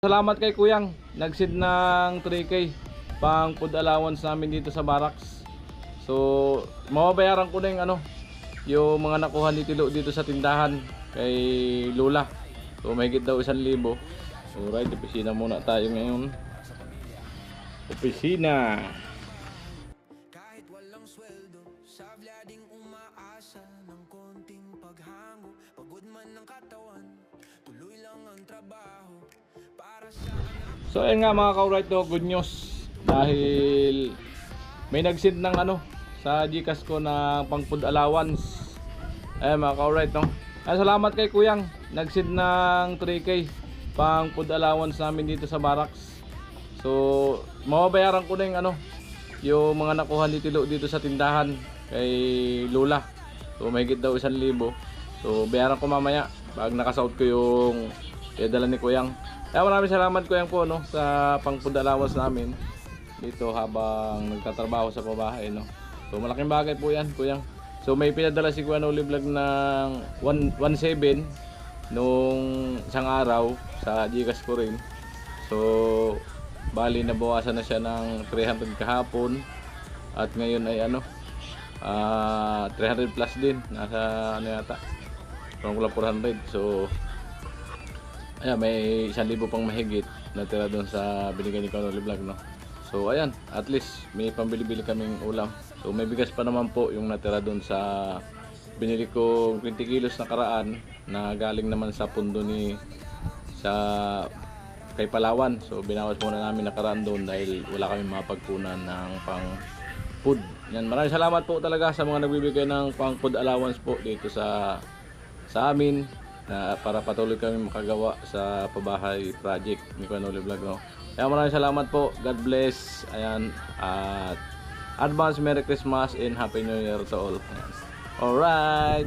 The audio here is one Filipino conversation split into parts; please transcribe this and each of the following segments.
Salamat kay Kuyang, nag-send ng 3K pang food allowance namin dito sa barracks. So, mababayaran ko na yung mga nakuha ni Tilo dito sa tindahan kay Lola. So, mahigit daw 1,000. So, right, opisina muna tayo ngayon. Opisina. Kahit walang sweldo, sabla ding umaasa ng konting paghango. Pagod man ng katawan, tuloy lang ang trabaho para sa anak. So, ayun nga mga ka-right, good news. Dahil may nag-send ng sa Gcash ko na pang food allowance. Ayun mga ka-right, Ay, salamat kay Kuyang, nag-send ng 3K pang food allowance namin dito sa barracks. So, mababayaran ko na yung mga nakuha ni Tilo dito sa tindahan kay Lola. So, mahigit daw 1,000. So, bayaran ko mamaya pag nakasahod ko yung dala ni Kuyang. Kaya maraming salamat Kuyang po sa pang food allowance namin dito habang nagtatrabaho sa pabahay. So, malaking bagay po yan Kuyang. So, may pinadala si Kuya Noli Vlog ng 1,700 nung isang araw sa Gcash ko rin. So, bali nabawasan na siya ng 300 kahapon at ngayon ay 300 plus din, nasa yata 400. So ayan, may 1,000 pang mahigit natira doon sa binigay ni Kuya Noli Vlog, So ayan, at least may pambili-bili kaming ulam. So may bigas pa naman po yung natira doon sa binili ko 20 kilos na karaan na galing naman sa pundo sa kay Palawan. So binawas muna namin nakaraan doon dahil wala kami mapagpunan ng pang food. Yan, maraming salamat po talaga sa mga nagbibigay ng pang food allowance po dito sa amin na para patuloy kami makagawa sa pabahay project ni Kuya Noli Vlog, Kaya maraming salamat po. God bless. Ayan, at advance Merry Christmas and Happy New Year to all. Alright.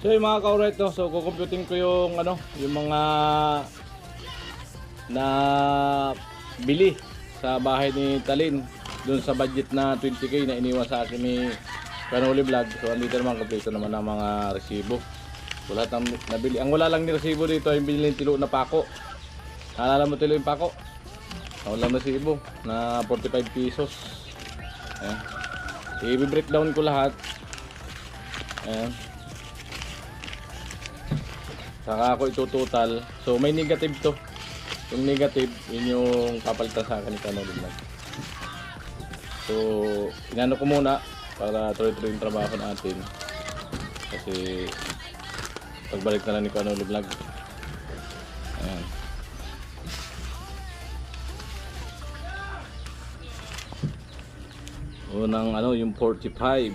So yung mga ka-alright, so kukumputin ko yung yung mga na bili sa bahay ni Talin dun sa budget na 20k na iniwan sa akin ni Kuya Noli Vlog. So andito naman, kompleto naman ang mga resibo. Wala tang nabili. Ang wala lang ni resibo dito ay binili Tilo na pako. Naalala mo Tilo yung pako? Wala na resibo na 45 pesos. Ayan. I-breakdown ko lahat. Ayan. Saka ako itutotal. So may negative to. Yung negative, yun yung papalitan sa akin ni Kuya Noli Vlog. So inano ko muna para tuloy-tuloy yung trabaho natin. Kasi pagbalik na lang ni Kuya Noli Vlog. Ayan. Unang yung 45.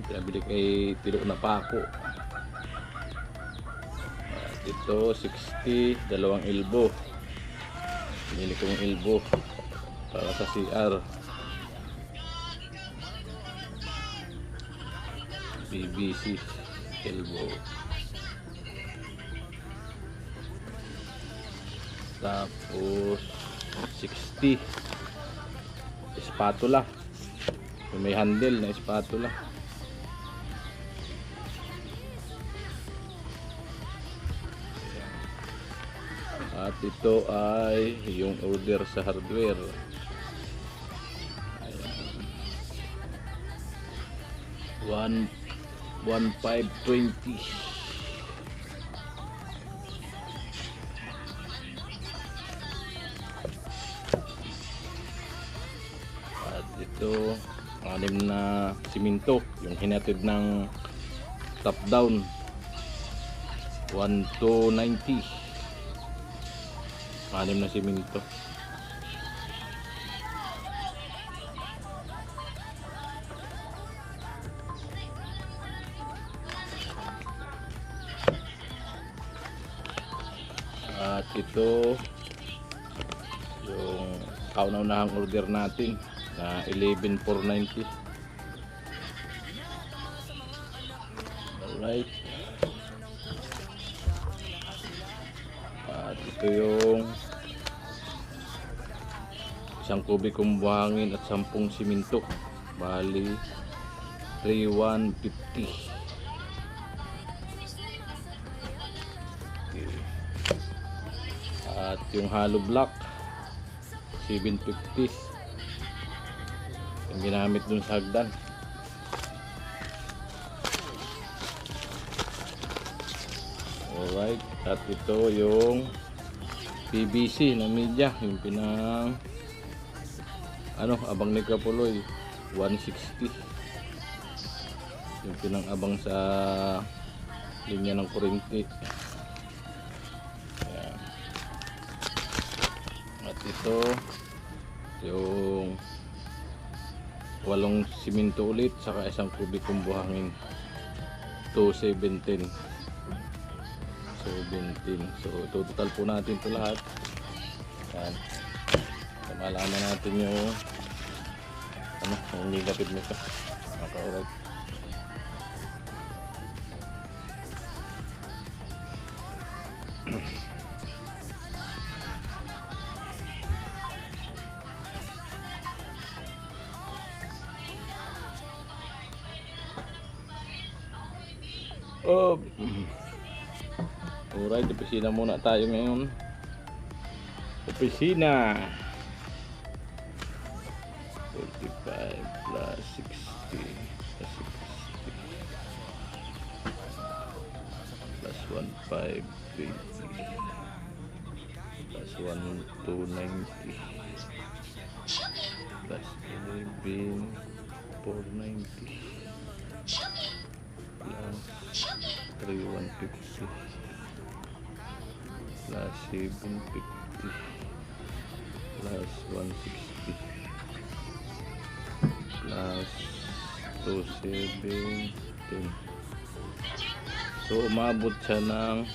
Pinabili kay Tilo na pako. At ito 60, dalawang elbow. Pinili ko yung elbow para sa CR. PVC elbow. Tapos 60 spatula. May handle na spatula. At ito ay yung order sa hardware. Ayan. 1,520. At ito 6 na simento, yung hinatid ng top down. 1,290. 6 na simento. At ito yung kauna-unahang order natin na 11,490. Alright. At ito yung 1 kubikong buhangin at 10 simento. Bali 3,150. At yung hollow block 750 yung ginamit dun sa hagdan. Alright, at ito yung PVC na media, yung pinang abang ni Kapuloy 160, yung pinang abang sa linya ng kuryente. Ayan. At ito yung 8 simento ulit saka isang kubikong buhangin 217. So total po natin ito lahat. Yan. So, malaman natin yung yung negative nito. Alright. Alright, opisina muna tayo ngayon. Opisina 45 plus 60 plus 60 plus 1520 plus 1290 plus 11490 plus 3150 plus 750 plus 160 plus 217. So umabot siya ng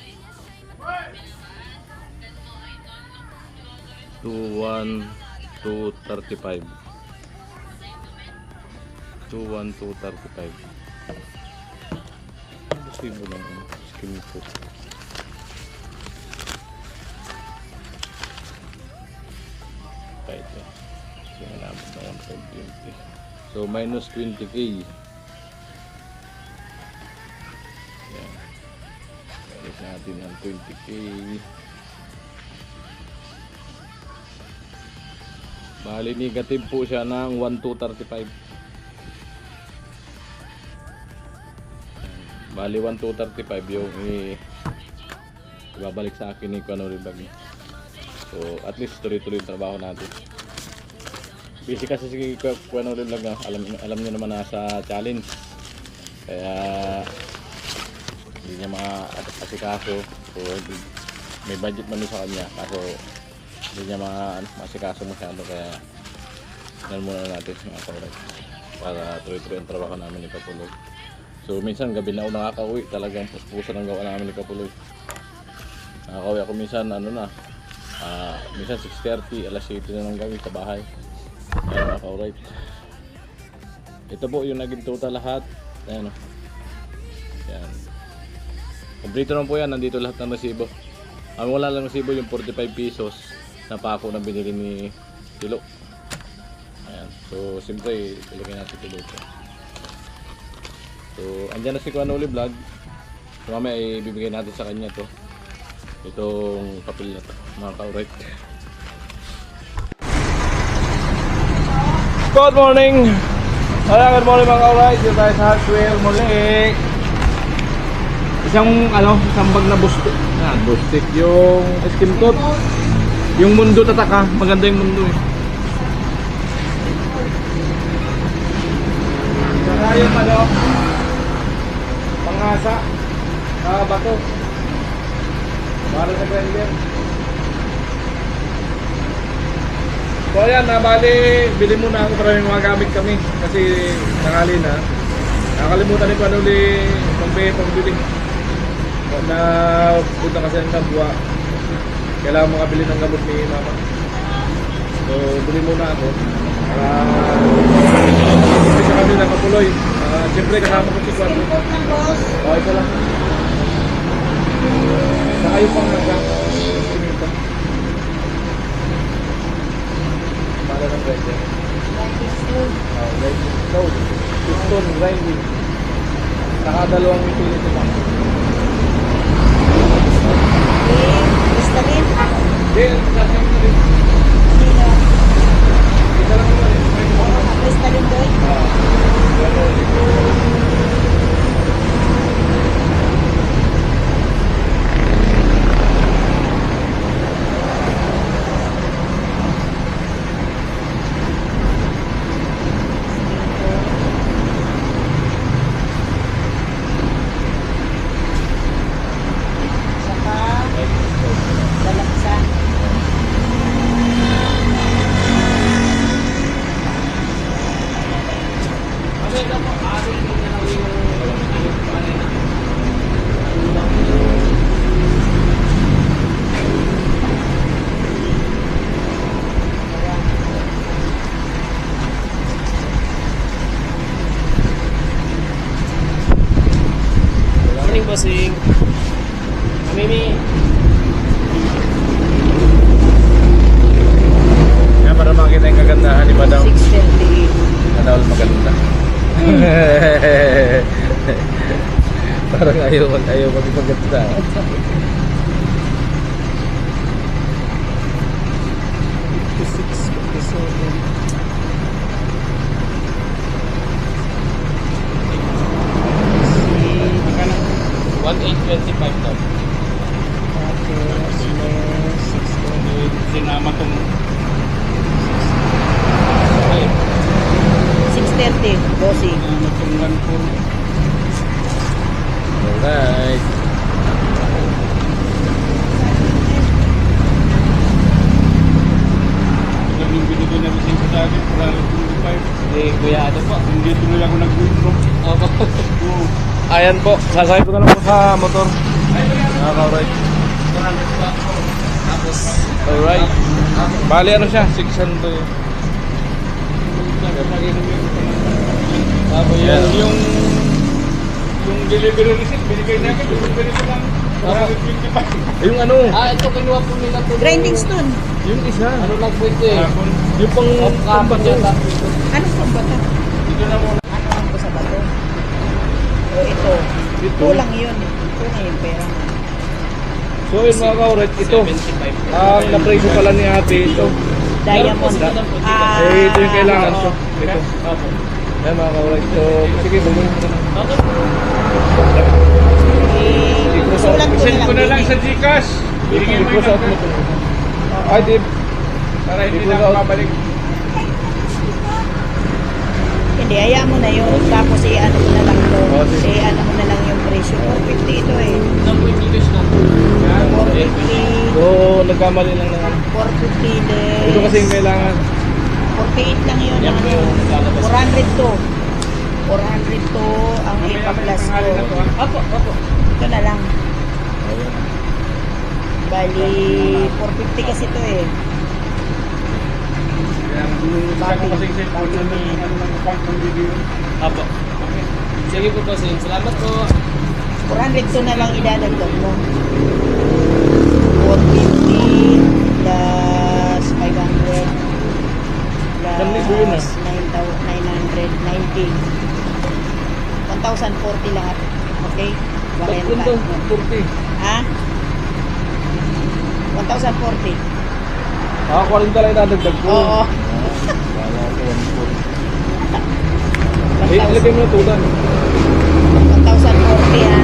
21235. 21235. Posible lang ang skin ko. Kahit yan. So umabot ng 120. So minus 20k. Yan. Minus natin ang 20k. Bali negative po siya ng 1235. Bali 1235 yung ibabalik sa akin ni Kuanoli Vlog. So at least tuloy-tuloy yung trabaho natin. Busy kasi si Kuanoli Vlog, alam niyo naman nasa challenge. Kaya hindi niya makasikaso. So may budget man sa kanya. Kaso hindi niya masikaso masyado. Kaya ganun muna natin mga kaulit. Para tuloy-tuloy ang trabaho namin ni Kapuloy. So minsan gabi na ako nakaka-uwi, talagang puspusan ang gawa namin ni Kapuloy. Nakaka-uwi ako minsan minsan 6:30, alas 7 na ng gabi sa bahay. Ayan mga ka-alright. Ito po yung naging total lahat. Ayan o. Ayan. Kompleto naman po yan, nandito lahat ng resibo. Ang wala lang resibo yung 45 pesos na pako na binili ni Tilo. Ayan. So siyempre, ilagay natin Tilo ito. So, andyan na si Kuanoli Vlog. So, mamaya ibibigay natin sa kanya to. Itong papel na to, mga ka-alright. Good morning! Good morning mga ka-alright. Dito tayo sa hardware muli. Isang bag na bustik. Bustik yung skim coat. Yung mundo tataka. Maganda yung mundo eh. Saka yung pangasa, bato para sa grinder. So ayan, bali bili muna ako para may mga gamit kami kasi nakali na nakalimutan ni Kuanoli pagbili na punta kasi ang Kabwa, kailangan makabili ng gamot ni mama. So bili muna ako para sa kami na Kapuloy. Siyempre kasama ko si Kuan. Okay ko lang. Saka yung panghaga. Para ng grinder. Piston grinding. Saka dalawang utility lang. Listerine? Hindi, Mimi. Kaya para makita yung kagandahan ni Madam. 6:38. Nadawal maganda. Parang ayaw magpaganda. 1825 daw. Tapos less 6:30. Sinama tong 6:30, bossing. sinama tong 14. Alright. Ito yung binigay na rin sa akin. 25. Hindi, kuya, ano po? Hindi tuloy ako nag-withdraw. Opo. Oo. Ayan po, sasakay ko na lang po sa motor. Alright. Tapos, Alright. Bali ano siya, 600. tapos Yan. yung delivery receipt, binigay na akin. Delivery ko lang. 125. Yung ano, Ito kinuha po nila po. Grinding stone. yung isa. Ano lang po ito eh. Yung pang Kapag yata. Anong pambata? Dito na muna. Ano ko sa bato? O ito. Ito. Kulang yun. Kulang yung pera mo. So yun mga ka-alright, ito. 75. Ang napreso pala ni ate ito. Diamond. Eh, ito yung kailangan. So, oo. ito. Opo. Ayan mga ka-alright. So, sige, bumuli mo na. Opo. Sulat ko Send ko na lang din sa eh. Gcash. Binigay mo I-cross out mo yung ito. Ay, di. para hindi I-cross na ako out. mabalik. Hindi, hayaan mo na yun. Tapos i-ano mo na lang to. Oh, sige. I-ano mo na lang yung presyo. 450 ito eh. Nang po yung Gcash na. 450. So, nagkamali lang ng ano. 450 less. Ito kasi yung kailangan. 48 lang yun. Yan po yung lalabas. 400 to. 400 to ang ipa-plus ko. Opo, opo. Ito na lang. Bali, 450 kasi to eh. Kaya nung isa ko kasing cellphone na ano ng account ng video. Opo. Sige po kasi. Salamat po. 400 to na lang idadagdag mo. 450 plus 500 Ganito yun ah. plus 990 1,040 lahat. Okay? Ba't yun Bakenta. daw? 40. Ha? 1,040. Ah, 40 lang idadagdag ko. Oo. Kala ko 140. Eh, ilagay mo na tulan. 1,040 ha.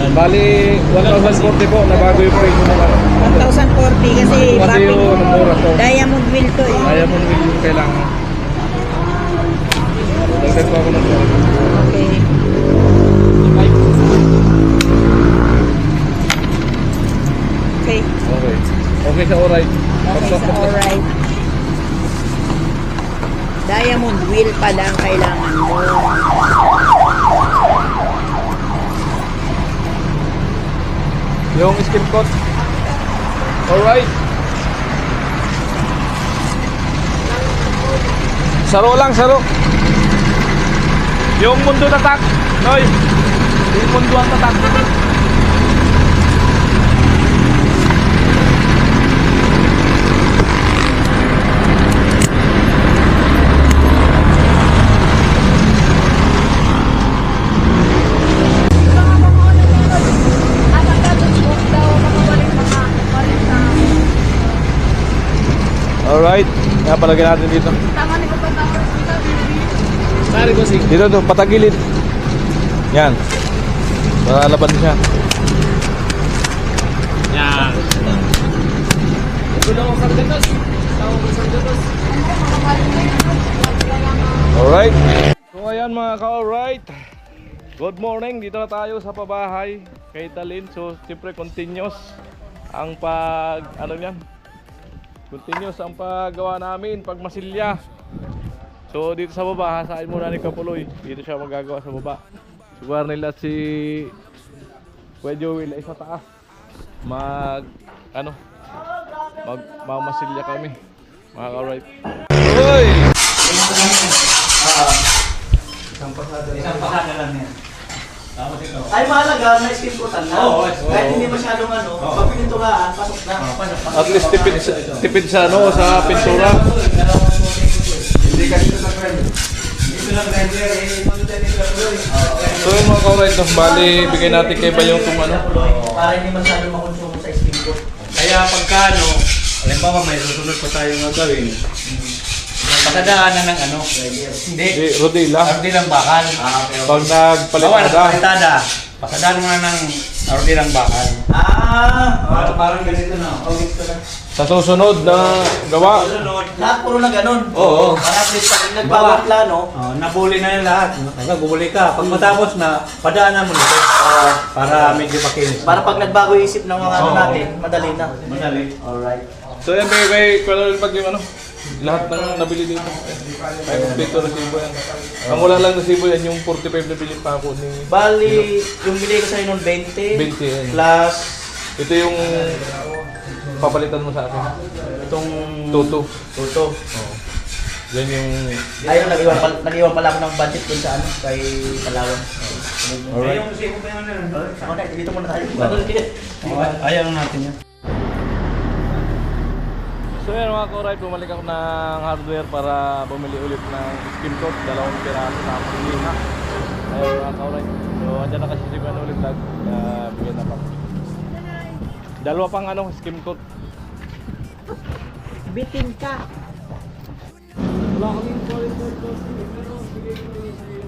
Yan, bali 1,040 po, nabago yung price mo naman. 1,040 kasi Kasi bakit yung mura to. diamond wheel to eh. Kaya mo nung yung kailangan. Dagdag pa ako ng tulan. Okay. Okay. Okay. Okay sa alright. Okay sa alright. Diamond wheel pala ang kailangan mo. Yung skin coat. Alright. Saro lang, saro. Yung mundo tatak. Noy. Yung mundo ang tatak. Alright. Nga palagyan natin dito. Sorry ko sige. Dito to, patagilid. Yan. Para laban siya. Yan. Ito na ako sa gatos. Tawag ko sa gatos. Alright. So ayan mga ka-alright. Good morning. Dito na tayo sa pabahay kay Talin. So siyempre continuous ang continuous ang paggawa namin pag masilya. So dito sa baba, hasain muna ni Kapuloy. Dito siya magagawa sa baba. Si Warnel at si Kuya Joel ay sa taas. Magmamasilya kami. Mga ka-right. Uy! Isang pasada lang yan. Tapos ito. Ay, mahalaga na skin coatan na. Oo, Kahit hindi masyadong ano, pag pininturahan, pasok na. At least tipid sa ano, sa pintura. Hindi kasi ito na friend. Ito na blender eh. So yung mga ka-right, no, bali bigay natin kay Bayong itong ano. Para hindi masyadong makonsumo sa skin coat. Kaya pagka ano, halimbawa may susunod pa tayong gagawin. Pasadaanan ng ano? Hindi. Di, rodila. Ardilang bakal. Pag nagpalit Bawa, na nagpalitada. Pasadaan mo na ng ardilang bakal. Parang ganito na. sa susunod na gawa. Lahat puro na ganun. Oo. Para at least pag nagbawang plano, Nabuli na yung lahat. Naguguli ka. Pag matapos na, padaanan mo nito. Para medyo makinis. para pag nagbago yung isip ng mga ano Oo. natin, madali na. Madali. Alright. So yan kay Colonel Pag yung ano. Lahat ng nabili dito. Ay, kompleto resibo yan. Ang wala lang resibo yan, yung 45 na bilhin pa ako ni... Bali, yung bili ko sa'yo nung 20, 20 yan. plus Ito yung papalitan mo sa akin. itong Tuto. tuto. Oo. Yan yung... Ayun, nag-iwan pala ako ng budget dun sa ano, kay Palawan. Alright. Yung sipo pa yung ano. Ako na, dito muna tayo. Ayaw natin yan. So yan mga ka-right, bumalik ako ng hardware para bumili ulit ng skim coat. 2 piraso sa piliha. Ayun mga ka-right. So andyan na kasi si Kuya ulit vlog. Bigyan na pa. 2 pang ano, skim coat. Bitin ka. Wala kaming quality coat. Pero bigay ko rin sa iyo.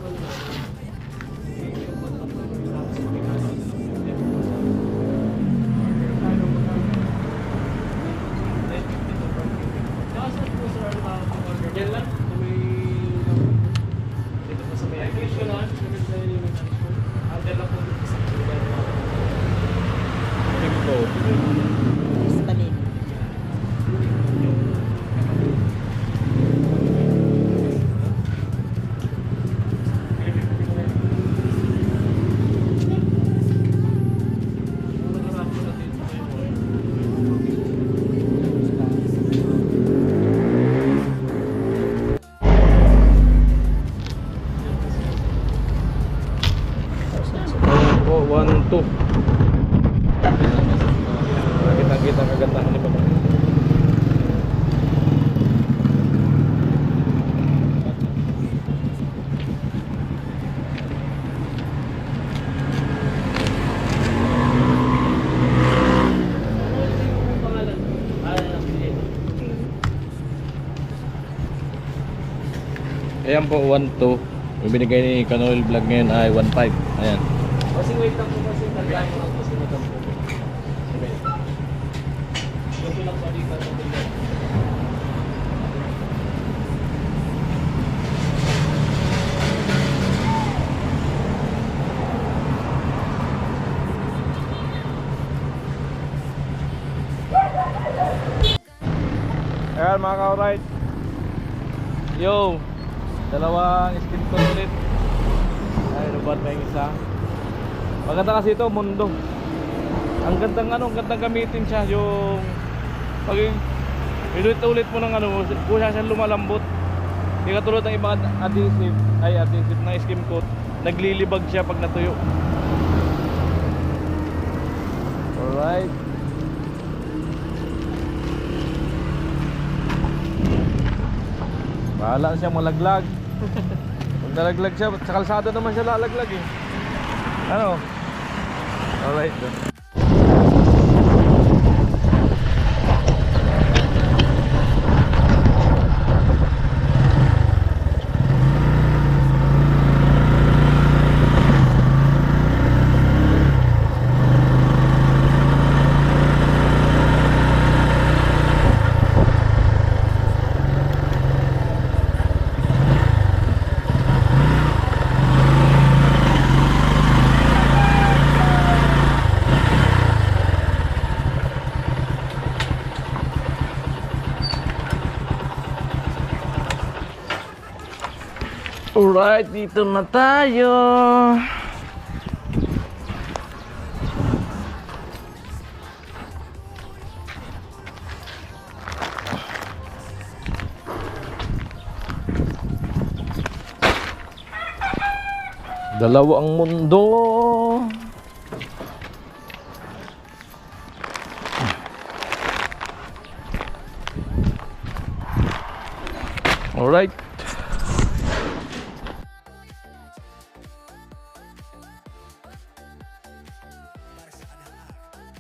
Oh, 1, 2. Nakita-kita ang kagandahan ni Papa. Ayan po, 1, 2. Yung binigay ni Kanoil Vlog ngayon ay 1.5. Ayan. Kasi wait lang po kasi naglaan ko lang kasi naglaan po. Ayan mga ka-alright. Yo, 2 skin coat ulit. Ay, lubat na yung isa. Maganda kasi ito, mundo. Ang gandang ano, ang gandang gamitin siya. Yung pag ulit mo ng ano, kusa siyang lumalambot. Hindi katulad ng ibang adhesive na skim coat. Naglilibag siya pag natuyo. Alright. Bahala siya malaglag. Pag nalaglag siya, sa kalsada naman siya lalaglag eh. Ano? Alright. Alright, dito na tayo. Dalawa ang mundo. Alright.